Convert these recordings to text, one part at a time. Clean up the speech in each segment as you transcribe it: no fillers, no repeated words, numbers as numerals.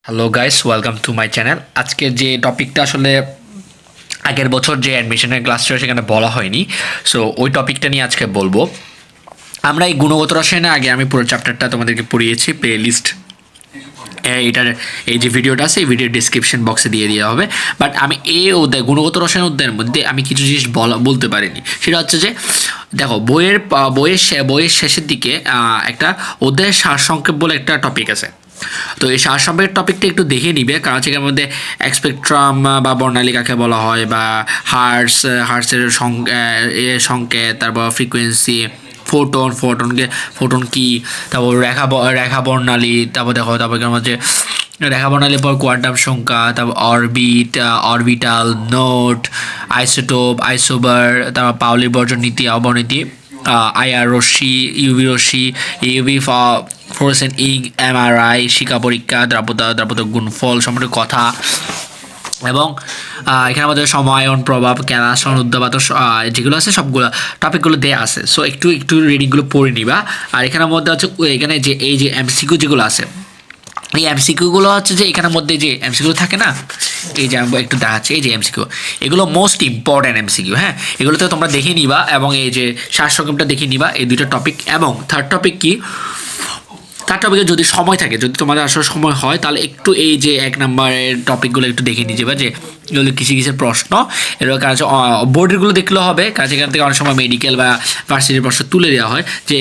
Hello guys, welcome to my channel. আজকে যে টপিকটা আসলে আগের বছর যে অ্যাডমিশনের ক্লাস ছিল সেখানে বলা হয়নি, সো ওই টপিকটা নিয়ে আজকে বলবো। আমরা এই গুণগত রসায়নে আগে আমি পুরো চ্যাপ্টারটা তোমাদেরকে পড়িয়েছি। প্লে লিস্ট এটার এই যে ভিডিওটা আছে এই ভিডিওর ডিসক্রিপশন বক্সে দিয়ে দেওয়া হবে। বাট আমি এই অধ্যায় গুণগত রসায়ন অধ্যায়ের মধ্যে আমি কিছু জিনিস বলতে পারিনি। সেটা হচ্ছে যে দেখো, বইয়ের শেষের দিকে একটা অধ্যায়ের সারসংক্ষেপ বলে একটা টপিক আছে। তো এই সারসংক্ষেপের টপিকটা একটু দেখে নিবে, কারণ সেখানের মধ্যে স্পেকট্রাম বা বর্ণালী কাকে বলা হয়, বা হার্টসের সংকেত, তারপর ফ্রিকোয়েন্সি, ফোটন কি, তারপর রেখা বর্ণালী, তারপর হচ্ছে রেখা বর্ণালীর পর কোয়ান্টাম সংখ্যা, তারপর অরবিটাল, নোট, আইসোটোপ, আইসোবার, তারপর পাউলির বর্জন নীতি, অবনীতি, আইআর রশ্মি, ইউভি রশ্মি, ইউভি ফ্লোরোসেন্ট ইঙ্ক, এমআরআই, শিকা পরীক্ষা, দ্রাবতা গুণফল সম্পর্কে কথা, এবং এখানে আমাদের সমায়ন প্রভাব, ক্যালাসন, উদ্যাপাত যেগুলো আছে সবগুলো টপিকগুলো দেওয়া আছে। সো একটু রিডিংগুলো পড়ে নিবা। আর এখানের মধ্যে হচ্ছে এখানে যে এই যে এমসিকিউ যেগুলো আছে, এই এমসিকিউগুলো হচ্ছে যে এখানের মধ্যে যে এমসিকিউ থাকে না, এই যে আমি একটু দেখাচ্ছি, এই যে এমসিকিউ, এগুলো মোস্ট ইম্পর্ট্যান্ট এমসিকিউ। হ্যাঁ, এগুলোতে তোমরা দেখে নিবা, এবং এই যে সারসংক্ষেপটা দেখে নিবা, এই দুটো টপিক। এবং থার্ড টপিকে যদি সময় থাকে, যদি তোমাদের আসলে সময় হয়, তাহলে একটু এই যে 1 নম্বরের টপিকগুলো একটু দেখে নিয়ে যাবে, যে এগুলো কিসের প্রশ্ন। এর কারণ বোর্ডেরগুলো দেখলেও হবে, কারণ সেখান থেকে অনেক সময় মেডিকেল বা ভার্সিটির প্রশ্ন তুলে দেওয়া হয়, যে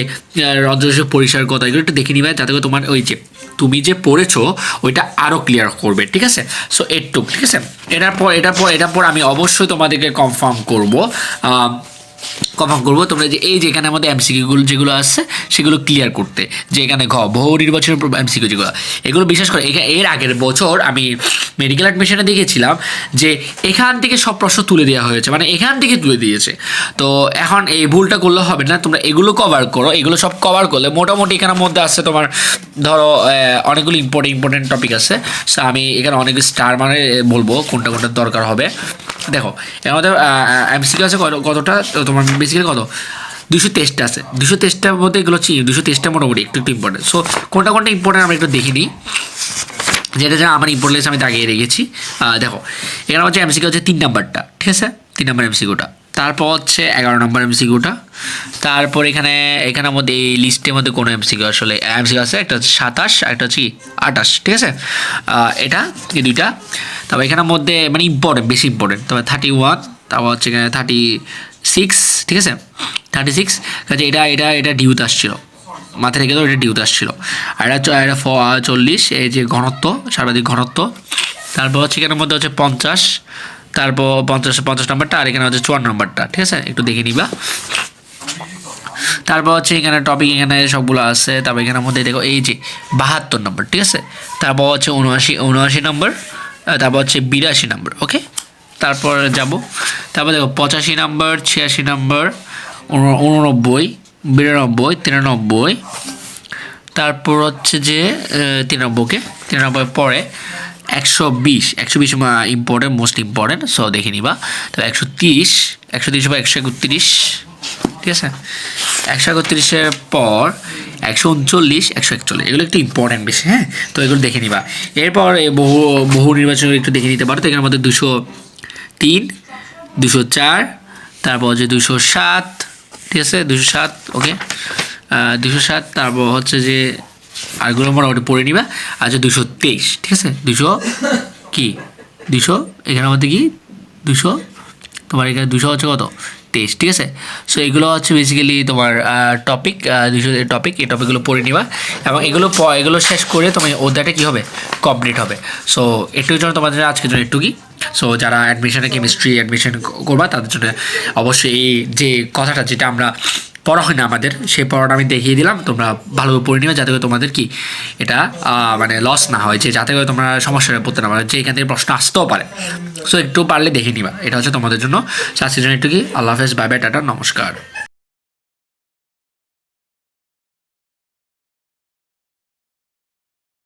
রন্ধ্রজ পরিষ্কার কথা, এগুলো একটু দেখে নিবে, যাতে করে তোমার ওই যে তুমি যে পড়েছো ওইটা আরও ক্লিয়ার করবে। ঠিক আছে, সো এটুক। ঠিক আছে, এটার পর আমি অবশ্যই তোমাদেরকে কনফার্ম করবো তোমরা যে এই যে এখানের মধ্যে এমসিকিউগুলো যেগুলো আছে সেগুলো ক্লিয়ার করতে, যে এখানে বহু নির্বাচনের এমসিকিউ যেগুলো, এগুলো বিশেষ করে এর আগের বছর আমি মেডিকেল অ্যাডমিশনে দেখেছিলাম যে এখান থেকে সব প্রশ্ন তুলে দেওয়া হয়েছে, মানে এখান থেকে তুলে দিয়েছে। তো এখন এই ভুলটা করলে হবে না, তোমরা এগুলো কভার করো। এগুলো সব কভার করলে মোটামুটি এখানের মধ্যে আছে তোমার ধরো অনেকগুলো ইম্পর্টেন্ট টপিক আছে। সো আমি এখানে অনেক স্টার মানে বলবো কোনটা দরকার হবে। দেখো, এর মধ্যে এমসিকিউ আছে কতটা, তোমার বেসিক্যালি কত 223টা আছে। 223টার মধ্যে এগুলো 223টা মোটামুটি একটু ইম্পর্টেন্ট। সো কোনটা ইম্পর্টেন্ট আমরা একটু দেখে নিই, যেটা যা আমার ইম্পর্টেন্স আমি দাগিয়ে রেখেছি। দেখো, এখানে হচ্ছে এমসিকিউ হচ্ছে 3 নাম্বারটা। ঠিক আছে, 3 নাম্বার এমসিকিউটা, তারপর হচ্ছে 11 নম্বর এমসিকিউটা, তারপর এখানের মধ্যে এই লিস্টের মধ্যে কোনো এমসিকিউ আছে, একটা হচ্ছে 27 আর একটা হচ্ছে 28। ঠিক আছে, এটা এই দুইটা। তারপর এখানের মধ্যে মানে বেশি ইম্পর্টেন্ট, তবে 31, তারপর হচ্ছে এখানে 36। ঠিক আছে, 36, কাজে এটা ডিউতে আসছিল, মাথায় রেখে এটা ডিউতে আসছিল। আর এটা 40, এই যে ঘনত্ব, সর্বাধিক ঘনত্ব। তারপর হচ্ছে এখানের মধ্যে হচ্ছে 50, তারপর 50 নম্বরটা, আর এখানে হচ্ছে 54 নম্বরটা। ঠিক আছে, একটু দেখে নিবা। তারপর হচ্ছে এখানে টপিক এখানে সবগুলো আছে। তারপর এখানের মধ্যে দেখো এই যে 72 নম্বর। ঠিক আছে, তারপর হচ্ছে 79 নম্বর, তারপর হচ্ছে 82 নম্বর। ওকে, তারপর যাব, তারপর দেখো 85 নম্বর, 86 নম্বর, 89, 92, 93, তারপর হচ্ছে যে 93 পরে 120 ইম্পর্টেন্ট, মোস্ট ইম্পর্টেন্ট। সো দেখে নিবা। তাহলে 130 বা 131। ঠিক আছে, 131-এর পর 139, 141, এগুলো একটু ইম্পর্টেন্ট বেশি। হ্যাঁ, তো এগুলো দেখে নিবা। এরপর বহু নির্বাচন একটু দেখে নিতে পারো। তো এখানের মধ্যে 203, 204, তারপর হচ্ছে 207। ঠিক আছে, 207। ওকে, 207, তারপর হচ্ছে যে আরগুলো মোটামুটি পড়ে নিবা। আচ্ছা, 223। ঠিক আছে, 200 এখানের মধ্যে কি 200, তোমার এখানে 200 হচ্ছে কত 23। ঠিক আছে, সো এগুলো হচ্ছে বেসিক্যালি তোমার টপিক, 200 টপিক। এই টপিকগুলো পড়ে নিবা, এবং এগুলো শেষ করে তোমার অধ্যায়টা কী হবে, কমপ্লিট হবে। সো এটুকুর জন্য তোমাদের আজকের জন্য একটুকুই। সো যারা কেমিস্ট্রি অ্যাডমিশন করবা তাদের জন্য অবশ্যই এই যে কথাটা, যেটা আমরা পড়া হয় না আমাদের, সেই পড়াটা আমি দেখিয়ে দিলাম। তোমরা ভালোভাবে পড়ে নিবে, যাতে করে তোমাদের কি এটা মানে লস না হয়, যে যাতে করে তোমরা সমস্যায় পড়তে না পারো, যে এখান থেকে প্রশ্ন আসতেও পারে। সো একটু পারলে দেখে নিবা, এটা হচ্ছে তোমাদের জন্য। আজকের জন্য একটু কি, আল্লাহ হাফেজ, বাই বাই, টাটা, নমস্কার।